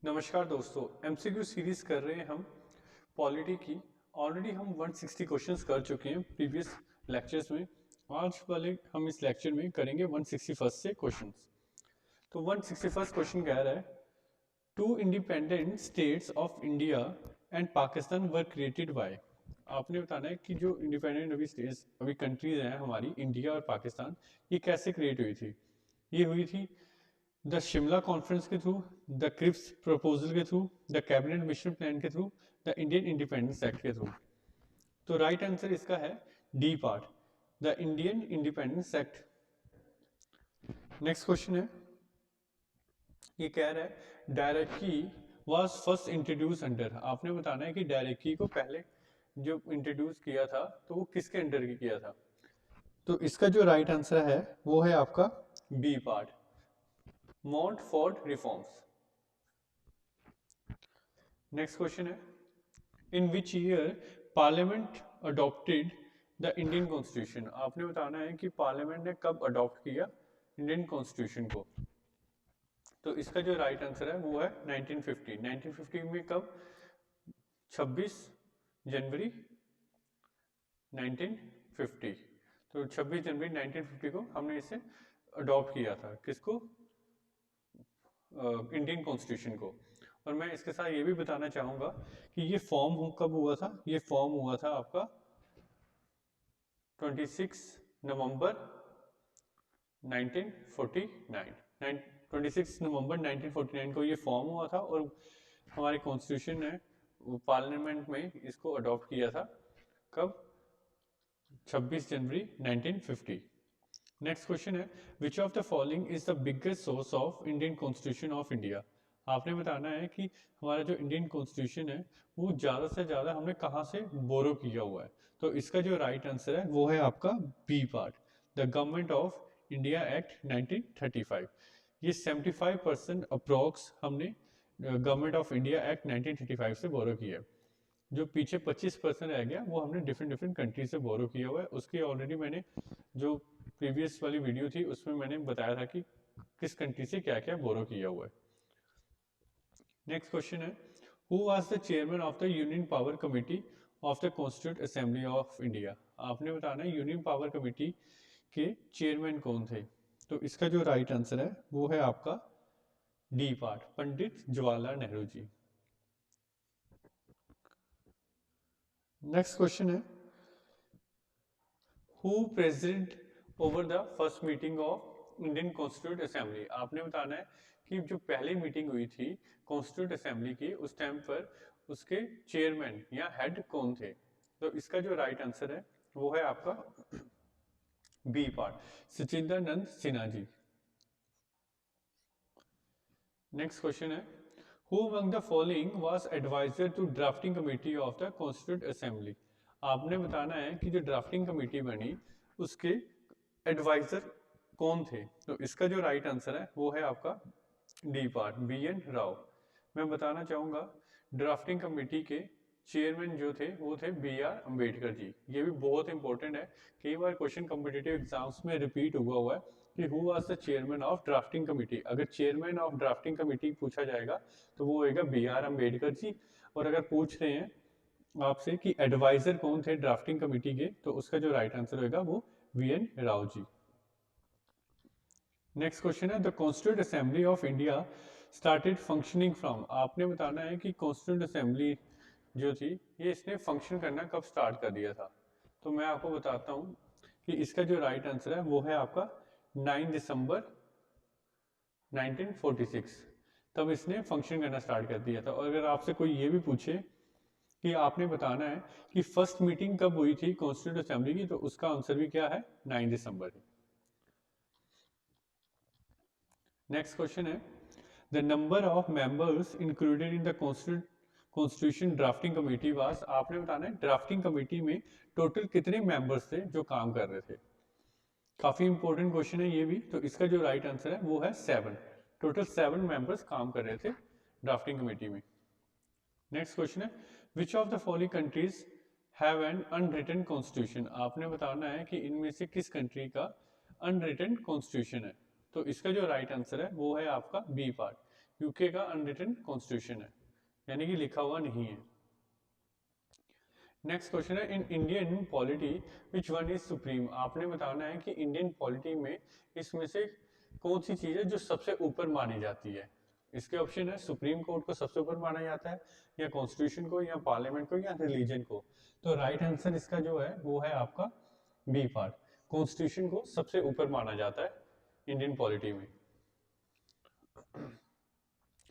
नमस्कार दोस्तों, MCQ series कर रहे हैं हम पॉलिटी की। ऑलरेडी हम 160 क्वेश्चंस कर चुके हैं प्रीवियस लेक्चर्स में। आज वाले हम इस लेक्चर में करेंगे 161 से क्वेश्चंस। तो 161 क्वेश्चन कह रहा है, two independent states of India and Pakistan were created by. आपने बताना है कि जो इंडिपेंडेंट अभी स्टेट्स अभी कंट्रीज हैं हमारी, इंडिया और पाकिस्तान, ये कैसे क्रिएट हुई थी। ये हुई थी द शिमला कॉन्फ्रेंस के थ्रू, द क्रिप्स प्रपोजल के through, the cabinet mission plan के through, the Indian independence act के थ्रू। तो राइट आंसर इसका है D part, the Indian independence act. Next question है, ये कह रहा है dyarchy was first introduce under. आपने बताना है कि डायरेक्टी को पहले जो इंट्रोड्यूस किया था तो वो किसके अंडर किया था। तो इसका जो राइट आंसर है वो है आपका B part, Montford reforms. Next question है, in which year parliament adopted the Indian constitution. आपने बताना है कि पार्लियामेंट ने कब अडॉप्ट किया इंडियन कॉन्स्टिट्यूशन को। तो इसका जो राइट आंसर है वो है 1950। 1950 में कब? 26 जनवरी 1950। तो 26 जनवरी 1950 को हमने इसे अडॉप्ट किया था, किसको? इंडियन कॉन्स्टिट्यूशन को। और मैं इसके साथ ये भी बताना चाहूंगा कि ये फॉर्म कब हुआ था। ये फॉर्म हुआ था आपका 26 नवंबर 1949। 26 नवंबर 1949 को ये फॉर्म हुआ था और हमारे कॉन्स्टिट्यूशन ने पार्लियामेंट में इसको अडॉप्ट किया था कब? 26 जनवरी 1950। नेक्स्ट क्वेश्चन है, which of the following is the biggest source of Indian constitution of India. आपने बताना है कि हमारा जो इंडियन कॉन्स्टिट्यूशन है वो ज़्यादा से ज़्यादा हमने कहाँ से बोरो किया हुआ है। तो इसका जो राइट आंसर है वो है आपका B part, the Government of India Act 1935। ये 75% अप्रोक्स हमने गवर्नमेंट ऑफ इंडिया एक्ट 1935 से बोरो किया है। जो पीछे 25% रह गया वो हमने डिफरेंट डिफरेंट कंट्री से बोरो किया हुआ है। उसकी ऑलरेडी मैंने जो प्रीवियस वाली वीडियो थी उसमें मैंने बताया था कि किस कंट्री से क्या क्या बोरो किया हुआ है। नेक्स्ट क्वेश्चन है, who was the chairman of the union power committee of the constituent assembly of India. आपने बताना है यूनियन पावर कमेटी के चेयरमैन कौन थे। तो इसका जो राइट आंसर है वो है आपका D part, Pandit Jawaharlal Nehru ji. Next question है, who president over the first meeting of Indian constituent assembly. आपने बताना है कि जो पहली मीटिंग हुई थी कॉन्स्टिट्यूंट असेंबली की उस टाइम पर उसके चेयरमैन या हेड कौन थे। तो इसका जो राइट आंसर है वो है आपका B part, Sachchidananda Sinha ji. Next question है, who among the following was adviser to drafting committee of the constituent assembly. आपने बताना है कि जो ड्राफ्टिंग कमेटी बनी उसके एडवाइजर कौन थे। तो इसका जो राइट आंसर है वो है आपका D part, B N Rao. मैं बताना चाहूंगा ड्राफ्टिंग कमेटी के चेयरमैन जो थे वो थे बी आर अम्बेडकर जी। ये भी बहुत इंपॉर्टेंट है, कई बार क्वेश्चन कॉम्पिटिटिव एग्जाम्स में रिपीट हुआ है कि who was the chairman of drafting committee. अगर चेयरमैन ऑफ ड्राफ्टिंग कमेटी पूछा जाएगा तो वो होगा बी आर अम्बेडकर जी। और अगर पूछ रहे हैं आपसे कि एडवाइजर कौन थे ड्राफ्टिंग कमेटी के, तो उसका जो राइट आंसर होगा वो V N Rao ji. Next question है, the constituent assembly of India started functioning from. आपने बताना है कि कॉन्स्टिट्यूंट असेंबली जो थी ये इसने फंक्शन करना कब स्टार्ट कर दिया था। तो मैं आपको बताता हूँ कि इसका जो राइट आंसर है वो है आपका 9 दिसंबर 1946। तब इसने फंक्शन करना स्टार्ट कर दिया था। और अगर आपसे कोई ये भी पूछे कि आपने बताना है कि फर्स्ट मीटिंग कब हुई थी कॉन्स्टिट्यूंट असेंबली की, तो उसका आंसर भी क्या है? 9 दिसंबर। नेक्स्ट क्वेश्चन है, the number of members included in the constitution drafting committee was. आपने बताना है ड्राफ्टिंग कमेटी में टोटल कितने मेंबर्स थे जो काम कर रहे थे। काफी इंपॉर्टेंट क्वेश्चन है ये भी। तो इसका जो राइट आंसर है वो है 7। टोटल 7 मेंबर्स काम कर रहे थे ड्राफ्टिंग कमेटी में। नेक्स्ट क्वेश्चन है, which of the following countries have an unwritten constitution. आपने बताना है कि इनमें से किस कंट्री का अनरिटन कॉन्स्टिट्यूशन है। तो इसका जो राइट आंसर है वो है आपका बी पार्ट, यूके का अनरिटन कॉन्स्टिट्यूशन है, यानी कि लिखा हुआ नहीं है। नेक्स्ट क्वेश्चन है, in Indian polity which one is supreme. आपने बताना है कि इंडियन पॉलिटी में इसमें से कौन सी चीज है जो सबसे ऊपर मानी जाती है। इसके ऑप्शन है, सुप्रीम कोर्ट को सबसे ऊपर माना जाता है, या कॉन्स्टिट्यूशन को, या पार्लियामेंट को, या रिलीजन को। तो राइट आंसर इसका जो है वो है आपका बी पार्ट, कॉन्स्टिट्यूशन को सबसे ऊपर माना जाता है इंडियन पॉलिटी में।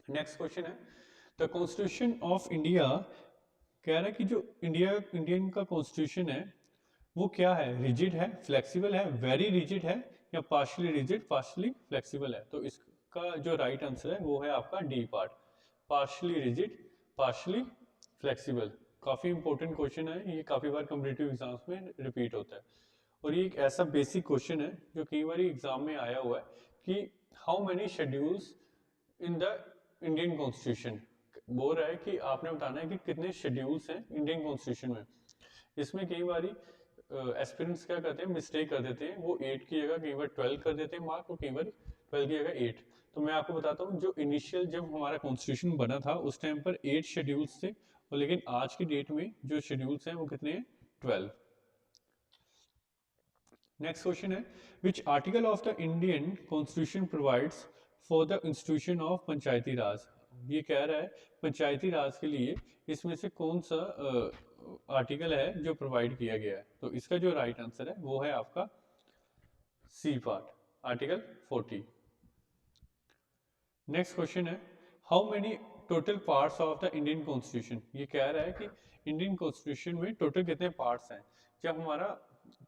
नेक्स्ट क्वेश्चन है, द कॉन्स्टिट्यूशन ऑफ इंडिया कह रहा है कि जो इंडियन का कॉन्स्टिट्यूशन है वो क्या है, रिजिड है, फ्लेक्सिबल है, वेरी रिजिड है, या पार्शली रिजिड पार्शली फ्लेक्सिबल है। तो इसका जो राइट आंसर है वो है आपका D part, partially rigid partially flexible. काफी इंपॉर्टेंट क्वेश्चन है ये, काफी बार कॉम्पिटिटिव एग्जाम्स में रिपीट होता है, और ये एक ऐसा बेसिक क्वेश्चन है जो कई बार एग्जाम में आया हुआ है कि how many schedules in the Indian constitution. बोल रहा है कि आपने बताना है कि कितने शेड्यूल्स हैं इंडियन कॉन्स्टिट्यूशन में। इसमें कई बार एस्पिरेंट्स क्या करते हैं, मिस्टेक कर देते हैं, वो 8 की जगह कई बार 12 कर देते हैं मार्क, और कई बार 12 की जगह 8। तो मैं आपको बताता हूँ, जो इनिशियल जब हमारा कॉन्स्टिट्यूशन बना था उस टाइम पर 8 शेड्यूल्स थे, और लेकिन आज की डेट में जो शेड्यूल्स हैं वो कितने हैं, 12। नेक्स्ट क्वेश्चन है, which article of the Indian constitution provides for the institution of panchayati raj. ये कह रहा है पंचायती राज के लिए इसमें से कौन सा आर्टिकल है जो प्रोवाइड किया गया है। तो इसका जो राइट आंसर है वो है आपका C part, article 40। Next question है, how many total parts of the Indian constitution. ये कह रहा है कि इंडियन कॉन्स्टिट्यूशन में टोटल कितने पार्ट्स हैं। जब हमारा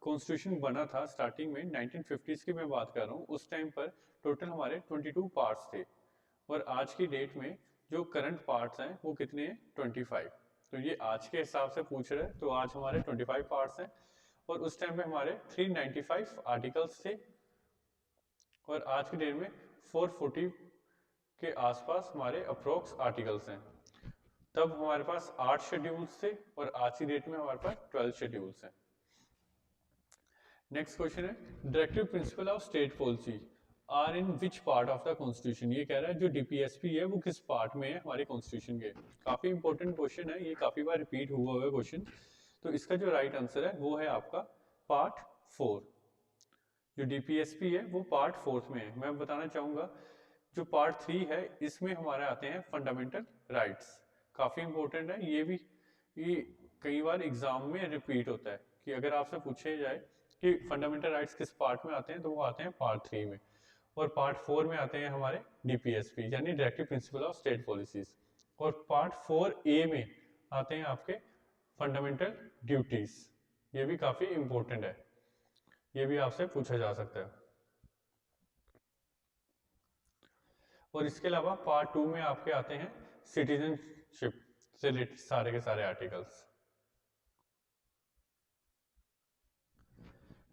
कॉन्स्टिट्यूशन बना था स्टार्टिंग में 1950s की मैं बात कर रहा हूँ, उस टाइम पर टोटल हमारे 22 पार्ट्स थे, और आज की डेट में जो करंट पार्ट्स हैं वो कितने हैं, 25। तो ये आज के हिसाब से पूछ रहे हैं, तो आज हमारे 25 पार्ट्स हैं, और उस टाइम पे हमारे 395 आर्टिकल्स थे, और आज की डेट में 440 के आसपास हमारे अप्रोक्स आर्टिकल्स हैं। तब हमारे पास 8 शेड्यूल्स थे, और आज की डेट में हमारे पास 12 शेड्यूल्स हैं। नेक्स्ट क्वेश्चन है, directive principle of state policy are in which part of the constitution. ये कह रहा है जो डीपीएसपी है वो किस पार्ट में है हमारे कॉन्स्टिट्यूशन के। काफी इंपॉर्टेंट क्वेश्चन है ये, काफी बार रिपीट हुआ हुआ क्वेश्चन। तो इसका जो राइट आंसर है वो है आपका पार्ट 4। जो डीपीएसपी है वो पार्ट 4 में है। मैं बताना चाहूंगा जो पार्ट 3 है इसमें हमारे आते हैं फंडामेंटल राइट्स। काफी इंपॉर्टेंट है ये भी, ये कई बार एग्जाम में रिपीट होता है कि अगर आपसे पूछे जाए कि फंडामेंटल राइट्स किस पार्ट में आते हैं, तो वो आते हैं पार्ट 3 में, और पार्ट 4 में आते हैं हमारे डीपीएसपी यानी directive principle of state policies, और पार्ट 4A में आते हैं आपके फंडामेंटल ड्यूटीज। ये भी काफी इंपॉर्टेंट है, ये भी आपसे पूछा जा सकता है। और इसके अलावा पार्ट 2 में आपके आते हैं सिटीजनशिप से रिलेटेड सारे के सारे आर्टिकल्स।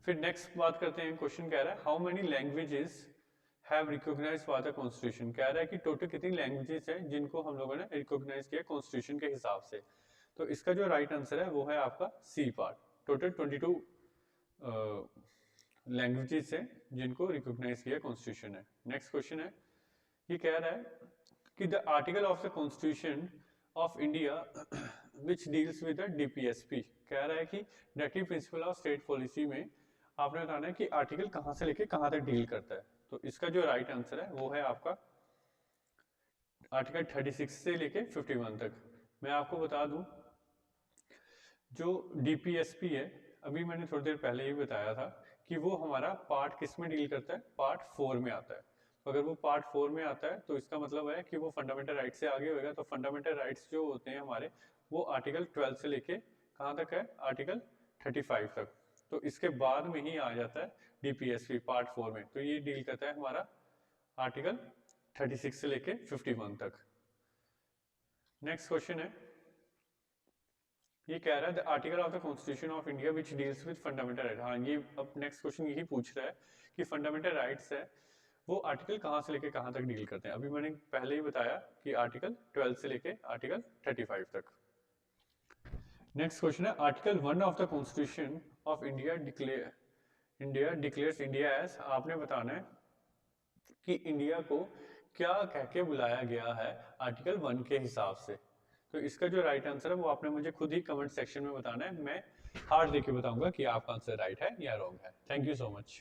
फिर नेक्स्ट बात करते हैं, क्वेश्चन कह रहा है how many languages have recognised by the constitution. कह रहा है कि टोटल कितनी लैंग्वेजेस हैं जिनको हम लोगों ने रिकॉग्नाइज किया कॉन्स्टिट्यूशन के हिसाब से। तो इसका जो राइट आंसर है वो है आपका सी पार्ट, टोटल 22 लैंग्वेजेस हैं जिनको रिकॉग्नाइज किया कॉन्स्टिट्यूशन है। नेक्स्ट क्वेश्चन है, ये कह रहा है कि the article of the constitution of India which deals with the DPSP. कह रहा है कि directive principle of state policy में आपने बताना है कि आर्टिकल कहां से लेके कहां तक डील करता है। तो इसका जो राइट आंसर है वो है आपका आर्टिकल 36 से लेके 51 तक। मैं आपको बता दूं जो डीपीएसपी है, अभी मैंने थोड़ी देर पहले ही बताया था कि वो हमारा पार्ट किस में डील करता है, पार्ट 4 में आता है। तो अगर वो पार्ट 4 में आता है तो इसका मतलब है कि वो फंडामेंटल राइट्स से आगे होगा। तो फंडामेंटल राइट्स जो होते हैं हमारे वो आर्टिकल 12 से लेके कहाँ तक है, आर्टिकल 35 तक। तो इसके बाद में ही आ जाता है डीपीएसपी पार्ट 4 में। तो ये डील करता है हमारा आर्टिकल 36 से लेके 51 तक। नेक्स्ट क्वेश्चन है, ये कह रहा है the article of the constitution of India which deals with fundamental right. हाँ, ये अब नेक्स्ट क्वेश्चन यही पूछ रहा है कि फंडामेंटल राइट्स है वो आर्टिकल कहाँ से लेके कहाँ तक डील करते हैं। अभी मैंने पहले ही बताया कि आर्टिकल 12 से लेके आर्टिकल 35 तक। नेक्स्ट क्वेश्चन है, article 1 of the constitution of India declares India as. आपने बताना है कि इंडिया को क्या कह के बुलाया गया है आर्टिकल 1 के हिसाब से। तो इसका जो राइट आंसर है वो आपने मुझे खुद ही कमेंट सेक्शन में बताना है, मैं हार्ट देके बताऊंगा कि आपका आंसर राइट है या रॉन्ग है। Thank you so much.